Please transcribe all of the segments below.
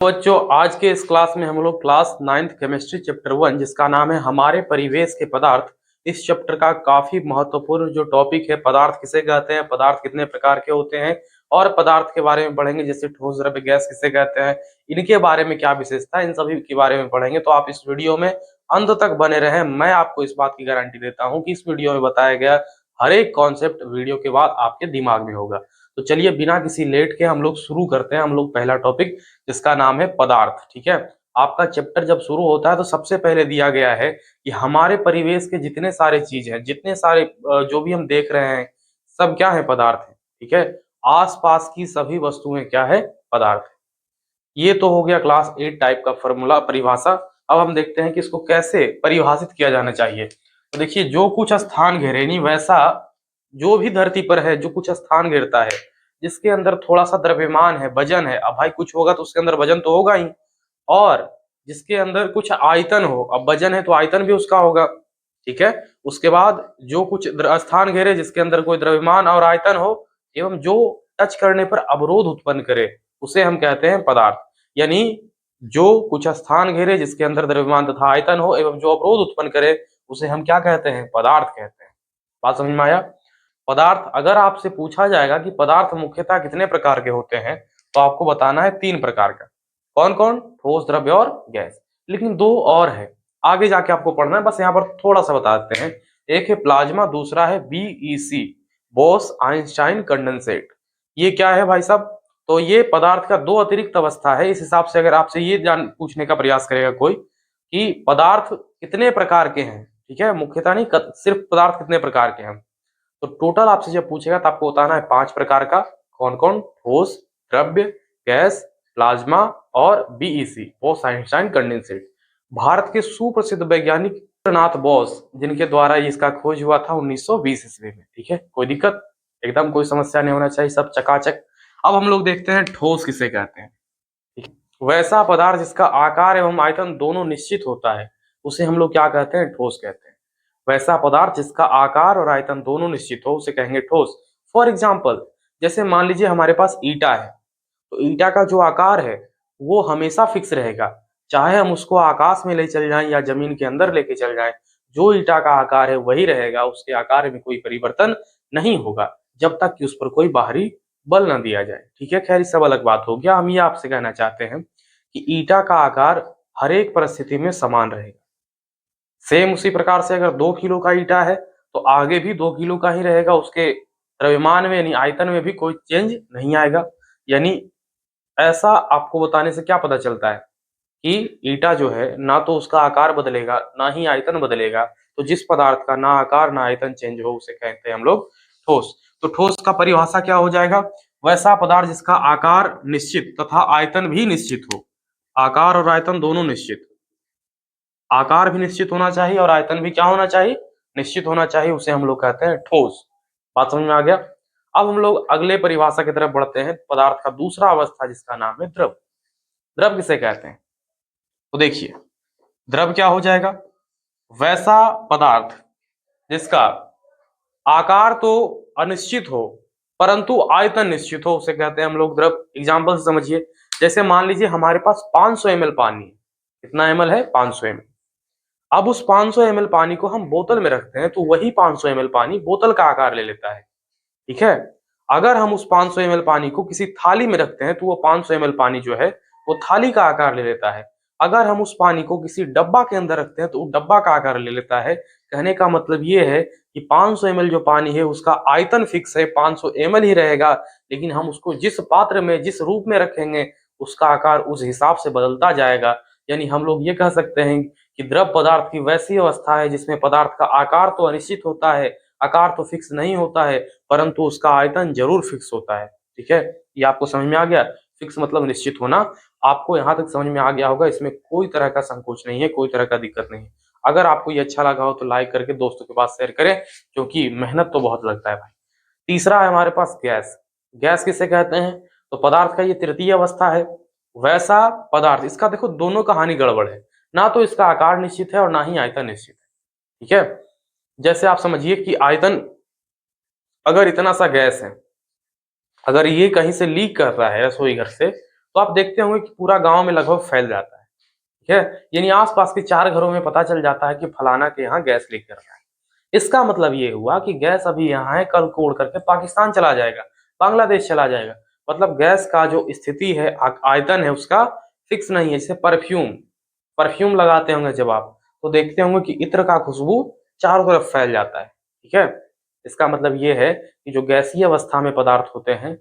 बच्चों, आज के इस क्लास में हम लोग क्लास 9th केमिस्ट्री चैप्टर 1 जिसका नाम है हमारे परिवेश के पदार्थ। इस चैप्टर का काफी महत्वपूर्ण जो टॉपिक है, पदार्थ किसे कहते हैं, पदार्थ कितने प्रकार के होते हैं और पदार्थ के बारे में पढ़ेंगे। जैसे ठोस, द्रव्य, गैस किसे कहते हैं, इनके बारे में क्या विशेषता है, इन सभी के बारे में पढ़ेंगे। तो आप इस वीडियो में अंत तक बने रहें। मैं आपको इस बात की गारंटी देता हूँ कि इस वीडियो में बताया गया हर एक कॉन्सेप्ट वीडियो के बाद आपके दिमाग में होगा। तो चलिए बिना किसी लेट के हम लोग शुरू करते हैं। हम लोग पहला टॉपिक जिसका नाम है पदार्थ। ठीक है, आपका चैप्टर जब शुरू होता है तो सबसे पहले दिया गया है कि हमारे परिवेश के जितने सारे चीज हैं, जितने सारे जो भी हम देख रहे हैं, सब क्या है, पदार्थ है। ठीक है, आसपास की सभी वस्तुएं क्या है, पदार्थ है। ये तो हो गया क्लास 8 टाइप का फॉर्मूला, परिभाषा। अब हम देखते हैं कि इसको कैसे परिभाषित किया जाना चाहिए। तो देखिए, जो कुछ स्थान घेरे, नहीं वैसा जो भी धरती पर है, जो कुछ स्थान घेरता है, जिसके अंदर थोड़ा सा द्रव्यमान है, वजन है। अब भाई कुछ होगा तो उसके अंदर वजन तो होगा ही, और जिसके अंदर कुछ आयतन हो, अब वजन है तो आयतन भी उसका होगा। ठीक है, उसके बाद जो कुछ स्थान घेरे जिसके अंदर कोई द्रव्यमान और आयतन हो, एवं जो टच करने पर अवरोध उत्पन्न करे, उसे हम कहते हैं पदार्थ। यानी जो कुछ स्थान घेरे जिसके अंदर द्रव्यमान तथा आयतन हो एवं जो अवरोध उत्पन्न करे, उसे हम क्या कहते हैं, पदार्थ कहते हैं। बात समझ में आया। पदार्थ, अगर आपसे पूछा जाएगा कि पदार्थ मुख्यतः कितने प्रकार के होते हैं, तो आपको बताना है 3 प्रकार का। कौन कौन? ठोस, द्रव्य और गैस। लेकिन 2 और है, आगे जाके आपको पढ़ना है, बस यहाँ पर थोड़ा सा बता देते हैं। एक है प्लाज्मा, दूसरा है बीईसी, बोस आइंस्टाइन कंडेंसेट। ये क्या है भाई साहब? तो ये पदार्थ का 2 अतिरिक्त अवस्था है। इस हिसाब से अगर आपसे ये जान पूछने का प्रयास करेगा कोई कि पदार्थ कितने प्रकार के हैं, ठीक है, मुख्यतः नहीं, सिर्फ पदार्थ कितने प्रकार के हैं, तो टोटल आपसे जब पूछेगा तो आपको बताना है 5 प्रकार का। कौन कौन? ठोस, द्रव्य, गैस, प्लाज्मा और BEC, Bose Einstein condensate. Bharat के सुप्रसिद्ध वैज्ञानिक नाथ बोस, जिनके द्वारा इसका खोज हुआ था 1920 ईस्वी में। ठीक है, कोई दिक्कत, एकदम कोई समस्या नहीं होना चाहिए, सब चकाचक। अब हम लोग देखते हैं ठोस किसे कहते हैं। ठीक है? वैसा पदार्थ जिसका आकार एवं आयतन दोनों निश्चित होता है, उसे हम लोग क्या कहते हैं, ठोस कहते हैं। वैसा पदार्थ जिसका आकार और आयतन दोनों निश्चित हो, उसे कहेंगे ठोस। फॉर एग्जाम्पल, जैसे मान लीजिए हमारे पास ईटा है, तो ईटा का जो आकार है वो हमेशा फिक्स रहेगा, चाहे हम उसको आकाश में ले चल जाएं या जमीन के अंदर लेके चल जाएं, जो ईटा का आकार है वही रहेगा, उसके आकार में कोई परिवर्तन नहीं होगा, जब तक कि उस पर कोई बाहरी बल न दिया जाए। ठीक है, खैर सब अलग बात हो गया। हम ये आपसे कहना चाहते हैं कि ईटा का आकार हर एक परिस्थिति में समान रहेगा। सेम उसी प्रकार से अगर 2 किलो का ईटा है तो आगे भी 2 किलो का ही रहेगा, उसके द्रव्यमान में यानी आयतन में भी कोई चेंज नहीं आएगा। यानी ऐसा आपको बताने से क्या पता चलता है कि ईटा जो है ना तो उसका आकार बदलेगा ना ही आयतन बदलेगा। तो जिस पदार्थ का ना आकार ना आयतन चेंज हो, उसे कहते हैं हम लोग ठोस। तो ठोस का परिभाषा क्या हो जाएगा? वैसा पदार्थ जिसका आकार निश्चित तथा आयतन भी निश्चित हो। आकार और आयतन दोनों निश्चित, आकार भी निश्चित होना चाहिए और आयतन भी क्या होना चाहिए, निश्चित होना चाहिए, उसे हम लोग कहते हैं ठोस। बात समझ में आ गया। अब हम लोग अगले परिभाषा की तरफ बढ़ते हैं, पदार्थ का दूसरा अवस्था जिसका नाम है द्रव। द्रव किसे कहते हैं? तो देखिए, द्रव क्या हो जाएगा? वैसा पदार्थ जिसका आकार तो अनिश्चित हो परंतु आयतन निश्चित हो, उसे कहते हैं हम लोग द्रव। एग्जाम्पल से समझिए, जैसे मान लीजिए हमारे पास 500 ml पानी है। कितना ml है? 500 ml। अब उस 500 ml पानी को हम बोतल में रखते हैं तो वही 500 ml पानी बोतल का आकार ले लेता है। ठीक है, अगर हम उस 500 ml पानी को किसी थाली में रखते हैं तो वो 500 ml पानी जो है वो थाली का आकार ले लेता है। अगर हम उस पानी को किसी डब्बा के अंदर रखते हैं तो वो डब्बा का आकार ले लेता है। कहने का मतलब ये है कि 500 ml जो पानी है उसका आयतन फिक्स है, 500 ml ही रहेगा, लेकिन हम उसको जिस पात्र में जिस रूप में रखेंगे उसका आकार उस हिसाब से बदलता जाएगा। यानी हम लोग ये कह सकते हैं कि द्रव पदार्थ की वैसी अवस्था है जिसमें पदार्थ का आकार तो अनिश्चित होता है, आकार तो फिक्स नहीं होता है, परंतु उसका आयतन जरूर फिक्स होता है। ठीक है, ये आपको समझ में आ गया? फिक्स मतलब निश्चित होना। आपको यहाँ तक समझ में आ गया होगा, इसमें कोई तरह का संकोच नहीं है, कोई तरह का दिक्कत नहीं है। अगर आपको ये अच्छा लगा हो तो लाइक करके दोस्तों के पास शेयर करें, क्योंकि मेहनत तो बहुत लगता है भाई। तीसरा है हमारे पास गैस। गैस किसे कहते हैं? तो पदार्थ का ये तृतीय अवस्था है। वैसा पदार्थ, इसका देखो दोनों कहानी गड़बड़ है, ना तो इसका आकार निश्चित है और ना ही आयतन निश्चित है। ठीक है, जैसे आप समझिए कि आयतन, अगर इतना सा गैस है, अगर ये कहीं से लीक कर रहा है रसोई घर से, तो आप देखते होंगे कि पूरा गांव में लगभग फैल जाता है। ठीक है, यानी आसपास के 4 घरों में पता चल जाता है कि फलाना के यहाँ गैस लीक कर रहा है। इसका मतलब ये हुआ कि गैस अभी यहाँ है, कल को उड़ करके पाकिस्तान चला जाएगा, बांग्लादेश चला जाएगा। मतलब गैस का जो स्थिति है, आयतन है, उसका फिक्स नहीं है। जैसे परफ्यूम परफ्यूम लगाते होंगे जब आप, तो देखते होंगे कि इत्र का खुशबू चारों तरफ फैल जाता है। ठीक है, इसका मतलब ये है कि जो गैसीय अवस्था में पदार्थ होते हैं,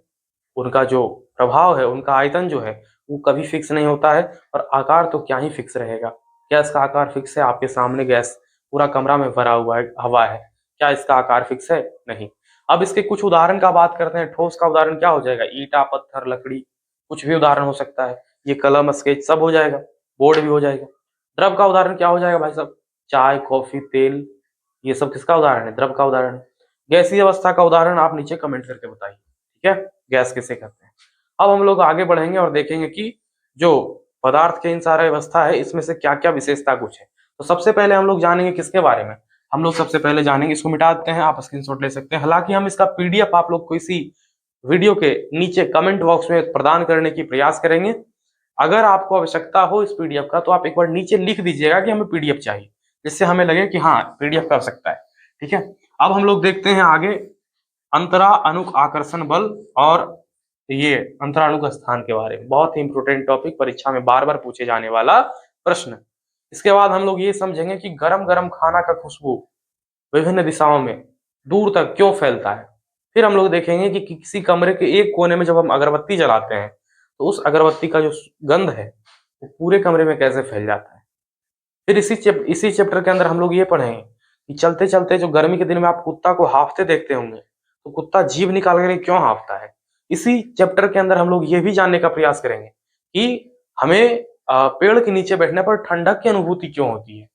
उनका जो प्रभाव है, उनका आयतन जो है, वो कभी फिक्स नहीं होता है। और आकार तो क्या ही फिक्स रहेगा। गैस का आकार फिक्स है, आपके सामने गैस पूरा कमरा में भरा हुआ है, हवा है, क्या इसका आकार फिक्स है? नहीं। अब इसके कुछ उदाहरण का बात करते हैं। ठोस का उदाहरण क्या हो जाएगा? ईंटा, पत्थर, लकड़ी, कुछ भी उदाहरण हो सकता है। ये कलम, स्केच सब हो जाएगा, बोर्ड भी हो जाएगा। द्रव का उदाहरण क्या हो जाएगा भाई साहब? चाय, कॉफी, तेल, ये सब किसका उदाहरण है? द्रव का उदाहरण है। गैसीय अवस्था का उदाहरण आप नीचे कमेंट करके बताइए। ठीक है, गैस किसे कहते हैं। अब हम लोग आगे बढ़ेंगे और देखेंगे कि जो पदार्थ के इन सारे अवस्था है, इसमें से क्या क्या विशेषता कुछ है। तो सबसे पहले हम लोग जानेंगे किसके बारे में? हम लोग सबसे पहले जानेंगे, इसको मिटा देते हैं, आप स्क्रीनशॉट ले सकते हैं। हालांकि हम इसका पीडीएफ आप लोग को इसी वीडियो के नीचे कमेंट बॉक्स में प्रदान करने की प्रयास करेंगे। अगर आपको आवश्यकता हो इस पीडीएफ का, तो आप एक बार नीचे लिख दीजिएगा कि हमें पीडीएफ चाहिए, जिससे हमें लगे कि हाँ, पीडीएफ का आवश्यकता है। ठीक है, अब हम लोग देखते हैं आगे अंतरा अणुक आकर्षण बल और ये अंतराणु स्थान के बारे में। बहुत ही इंपोर्टेंट टॉपिक, परीक्षा में बार बार पूछे जाने वाला प्रश्न। इसके बाद हम लोग ये समझेंगे कि गरम गरम खाना का खुशबू विभिन्न दिशाओं में दूर तक क्यों फैलता है। फिर हम लोग देखेंगे कि किसी कमरे के एक कोने में जब हम अगरबत्ती जलाते हैं, तो उस अगरबत्ती का जो गंध है, वो पूरे कमरे में कैसे फैल जाता है। फिर इसी चैप्टर के अंदर हम लोग ये पढ़ेंगे कि चलते चलते जो गर्मी के दिन में आप कुत्ता को हाँफते देखते होंगे, तो कुत्ता जीभ निकाल कर क्यों हाँफता है। इसी चैप्टर के अंदर हम लोग ये भी जानने का प्रयास करेंगे कि हमें पेड़ के नीचे बैठने पर ठंडक की अनुभूति क्यों होती है।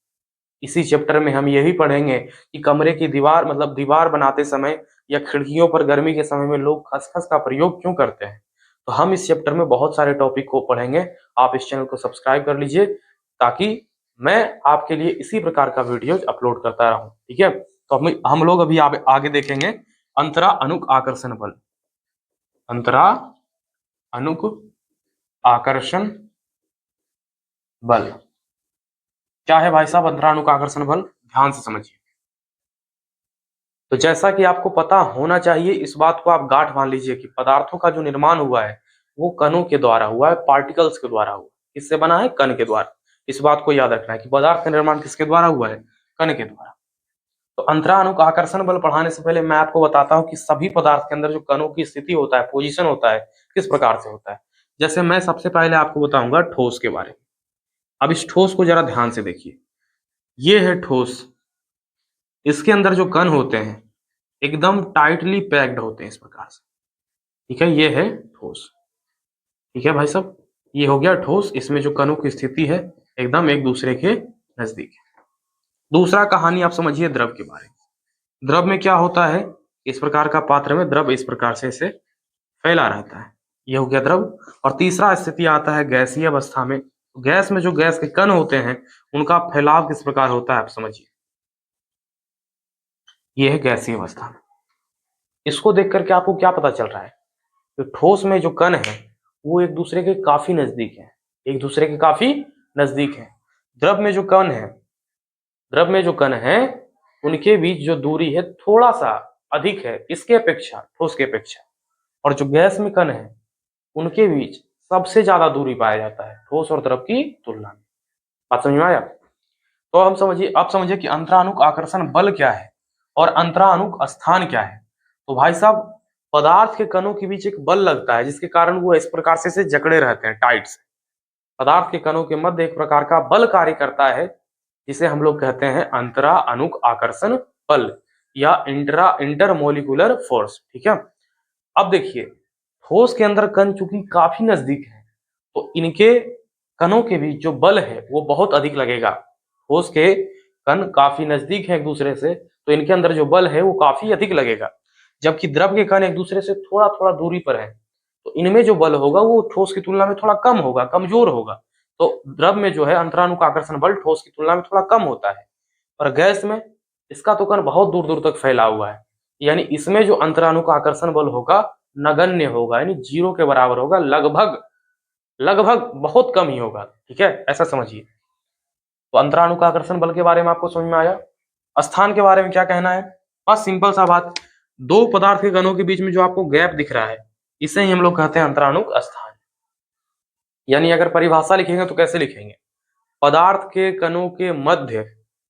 इसी चैप्टर में हम ये भी पढ़ेंगे कि कमरे की दीवार, मतलब दीवार बनाते समय या खिड़कियों पर गर्मी के समय में लोग खसखस का प्रयोग क्यों करते हैं। तो हम इस चैप्टर में बहुत सारे टॉपिक को पढ़ेंगे। आप इस चैनल को सब्सक्राइब कर लीजिए, ताकि मैं आपके लिए इसी प्रकार का वीडियो अपलोड करता रहूं। ठीक है, तो हम लोग अभी आगे देखेंगे अंतरा अणुक आकर्षण बल। अंतरा अणुक आकर्षण बल क्या है भाई साहब? अंतरा अणुक आकर्षण बल ध्यान से समझिए। तो जैसा कि आपको पता होना चाहिए, इस बात को आप गांठ बांध लीजिए कि पदार्थों का जो निर्माण हुआ है, वो कणों के द्वारा हुआ है, पार्टिकल्स के द्वारा हुआ। किससे बना है? कण के द्वारा। इस बात को याद रखना है कि पदार्थ का निर्माण किसके द्वारा हुआ है? कण के द्वारा। तो अंतराणुक आकर्षण बल पढ़ाने से पहले मैं आपको बताता हूँ कि सभी पदार्थ के अंदर जो कणों की स्थिति होता है, पोजीशन होता है, किस प्रकार से होता है। जैसे मैं सबसे पहले आपको बताऊंगा ठोस के बारे में। अब इस ठोस को जरा ध्यान से देखिए। ये है ठोस। इसके अंदर जो कण होते हैं, एकदम टाइटली पैक्ड होते हैं इस प्रकार से। ठीक है, ये है ठोस। ठीक है भाई साहब, ये हो गया ठोस। इसमें जो कणों की स्थिति है, एकदम एक दूसरे के नजदीक है। दूसरा कहानी आप समझिए द्रव के बारे में। द्रव में क्या होता है? इस प्रकार का पात्र में द्रव इस प्रकार से इसे फैला रहता है। यह हो गया द्रव। और तीसरा स्थिति आता है गैसीय अवस्था में। गैस में जो गैस के कण होते हैं, उनका फैलाव किस प्रकार होता है, आप समझिए। यह है गैसीय अवस्था। इसको देख करके आपको क्या पता चल रहा है? तो ठोस में जो कण है, वो एक दूसरे के काफी नजदीक है, एक दूसरे के काफी नजदीक है। द्रव में जो कण है, द्रव में जो कण है, उनके बीच जो दूरी है थोड़ा सा अधिक है इसके अपेक्षा, ठोस के अपेक्षा। और जो गैस में कण है, उनके बीच सबसे ज्यादा दूरी पाया जाता है ठोस और द्रव की तुलना में। बात समझ में आया? तो हम समझिए, आप समझिए कि अंतराणुक आकर्षण बल क्या है और अंतराणुक स्थान क्या है। तो भाई साहब, पदार्थ के कणों के बीच एक बल लगता है, जिसके कारण वो इस प्रकार से जकड़े रहते हैं, टाइट से। पदार्थ के कणों के मध्य एक प्रकार का बल कार्य करता है, जिसे हम लोग कहते हैं अंतरा अणुक आकर्षण बल या इंटरमोलिकुलर फोर्स। ठीक है, अब देखिए, ठोस के अंदर कण चूंकि काफी नजदीक है, तो इनके कणों के बीच जो बल है वो बहुत अधिक लगेगा। ठोस के कण काफी नजदीक है एक दूसरे से, तो इनके अंदर जो बल है वो काफी अधिक लगेगा। जबकि द्रव के कण एक दूसरे से थोड़ा थोड़ा दूरी पर है, तो इनमें जो बल होगा वो ठोस की तुलना में थोड़ा कम होगा, कमजोर होगा। तो द्रव में जो है अंतराणुक आकर्षण बल ठोस की तुलना में थोड़ा कम होता है। और गैस में इसका तो कण बहुत दूर दूर तक फैला हुआ है, यानी इसमें जो अंतराणुक आकर्षण बल होगा नगण्य होगा, यानी जीरो के बराबर होगा, लगभग लगभग बहुत कम ही होगा, ठीक है, ऐसा समझिए। तो अंतराणु का आकर्षण बल के बारे में आपको समझ में आया। स्थान के बारे में क्या कहना है? बस सिंपल सा बात, दो पदार्थ के कणों के बीच में जो आपको गैप दिख रहा है, इसे ही हम लोग कहते हैं अंतराणुक स्थान। यानी अगर परिभाषा लिखेंगे तो कैसे लिखेंगे? पदार्थ के कणों के मध्य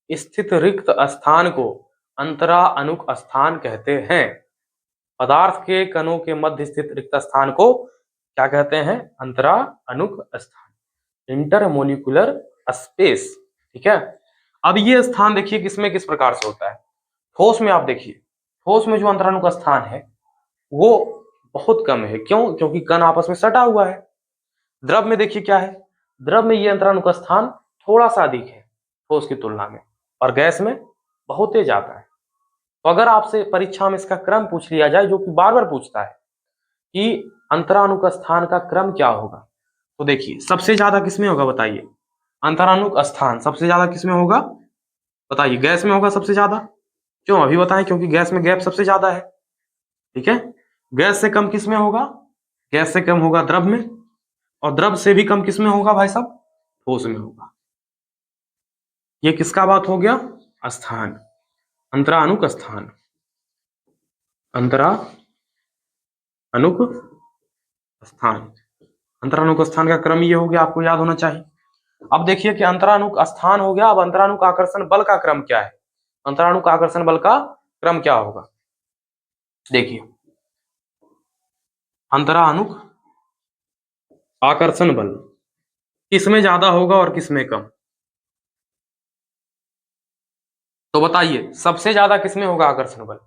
स्थित रिक्त स्थान को अंतराअनुक स्थान कहते हैं। पदार्थ के कणों के मध्य स्थित रिक्त स्थान को क्या कहते हैं? अंतराअनुक स्थान, इंटरमोलिकुलर स्पेस, ठीक है। अब ये स्थान देखिए किसमें किस प्रकार से होता है। ठोस में आप देखिए, ठोस में जो अंतराणु स्थान है वो बहुत कम है। क्यों? क्योंकि कण आपस में सटा हुआ है। द्रव में देखिए क्या है, द्रव में ये अंतराणु स्थान थोड़ा सा अधिक है ठोस की तुलना में, और गैस में बहुत ही ज्यादा है। तो अगर आपसे परीक्षा में इसका क्रम पूछ लिया जाए, जो कि बार बार पूछता है कि अंतराणु स्थान का क्रम क्या होगा, तो देखिए सबसे ज्यादा किसमें होगा बताइए? अंतराणु स्थान सबसे ज्यादा किसमें होगा बताइए? गैस में होगा सबसे ज्यादा। क्यों? अभी बताएं, क्योंकि गैस में गैप सबसे ज्यादा है, ठीक है। गैस से कम किसमें होगा? गैस से कम होगा द्रव में, और द्रव से भी कम किसमें होगा भाई साहब? ठोस में होगा। ये किसका बात हो गया? स्थान, अंतराणुक स्थान, अंतराणुक स्थान। अंतराणुक स्थान का क्रम ये हो गया, आपको याद होना चाहिए। अब देखिए कि अंतराणुक स्थान हो गया, अब अंतराणुक आकर्षण बल का क्रम क्या है? अंतराणुक आकर्षण बल का क्रम क्या होगा? देखिए अंतराणुक आकर्षण बल किसमें ज्यादा होगा और किसमें कम? तो बताइए सबसे ज्यादा किसमें होगा आकर्षण बल?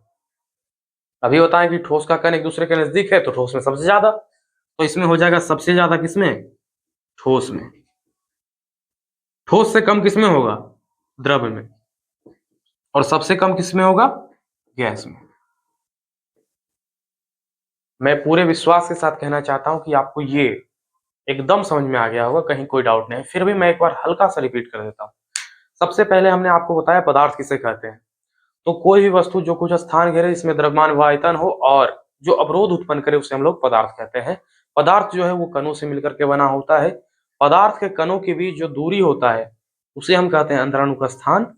अभी बताएं कि ठोस का कण एक दूसरे के नजदीक है तो ठोस में सबसे ज्यादा, तो इसमें हो जाएगा सबसे ज्यादा किसमें? ठोस में। ठोस से कम किसमें होगा? द्रव में। और सबसे कम किसमें होगा? गैस में। मैं पूरे विश्वास के साथ कहना चाहता हूं कि आपको ये एकदम समझ में आ गया होगा, कहीं कोई डाउट नहीं। फिर भी मैं एक बार हल्का सा रिपीट कर देता हूं। सबसे पहले हमने आपको बताया पदार्थ किसे कहते हैं। तो कोई भी वस्तु जो कुछ स्थान घेरे जिसमें द्रव्यमान व आयतन हो और जो अवरोध उत्पन्न करे उसे हम लोग पदार्थ कहते हैं। पदार्थ जो है वो कणों से मिलकर के बना होता है। पदार्थ के कणों के बीच जो दूरी होता है उसे हम कहते हैं अंतराणुक स्थान,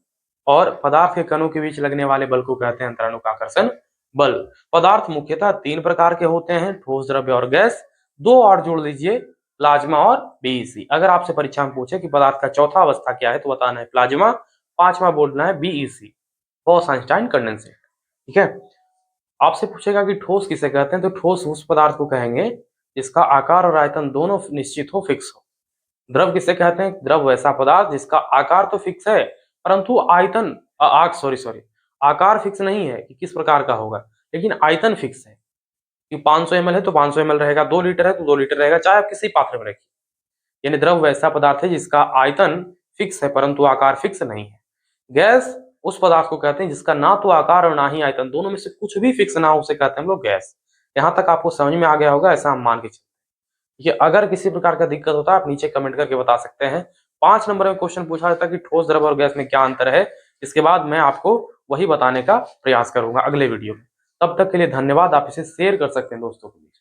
और पदार्थ के कणों के बीच लगने वाले बल को कहते हैं अंतराणुक आकर्षण बल। पदार्थ मुख्यतः तीन प्रकार के होते हैं, ठोस, द्रव्य और गैस। दो और जोड़ लीजिए, प्लाज्मा और बीईसी। अगर आपसे परीक्षा में पूछे कि पदार्थ का चौथा अवस्था क्या है तो बताना है प्लाज्मा, पांचवा बोलना है बीईसी, बोस-आइंस्टाइन कंडेंसेट, ठीक है। आपसे पूछेगा कि ठोस किसे कहते हैं, तो ठोस उस पदार्थ को कहेंगे जिसका आकार और आयतन दोनों निश्चित हो, फिक्स हो। द्रव किसे कहते हैं? द्रव वैसा पदार्थ जिसका आकार तो फिक्स है परंतु आयतन सॉरी आकार फिक्स नहीं है कि किस प्रकार का होगा, लेकिन आयतन फिक्स है कि 500 ml है तो 500 ml रहेगा, 2 लीटर है तो 2 लीटर रहेगा, चाहे आप किसी पात्र में रखिए। यानी द्रव वैसा पदार्थ है जिसका आयतन फिक्स है परंतु आकार फिक्स नहीं है। गैस उस पदार्थ को कहते हैं जिसका ना तो आकार और ना ही आयतन, दोनों में से कुछ भी फिक्स ना हो, उसे कहते हैं हम लोग गैस। यहाँ तक आपको समझ में आ गया होगा, ऐसा हम मान के चलते हैं। ये अगर किसी प्रकार का दिक्कत होता है आप नीचे कमेंट करके बता सकते हैं। 5 नंबर में क्वेश्चन पूछा जाता है कि ठोस, द्रव और गैस में क्या अंतर है। इसके बाद मैं आपको वही बताने का प्रयास करूंगा अगले वीडियो में। तब तक के लिए धन्यवाद। आप इसे शेयर कर सकते हैं दोस्तों के बीच।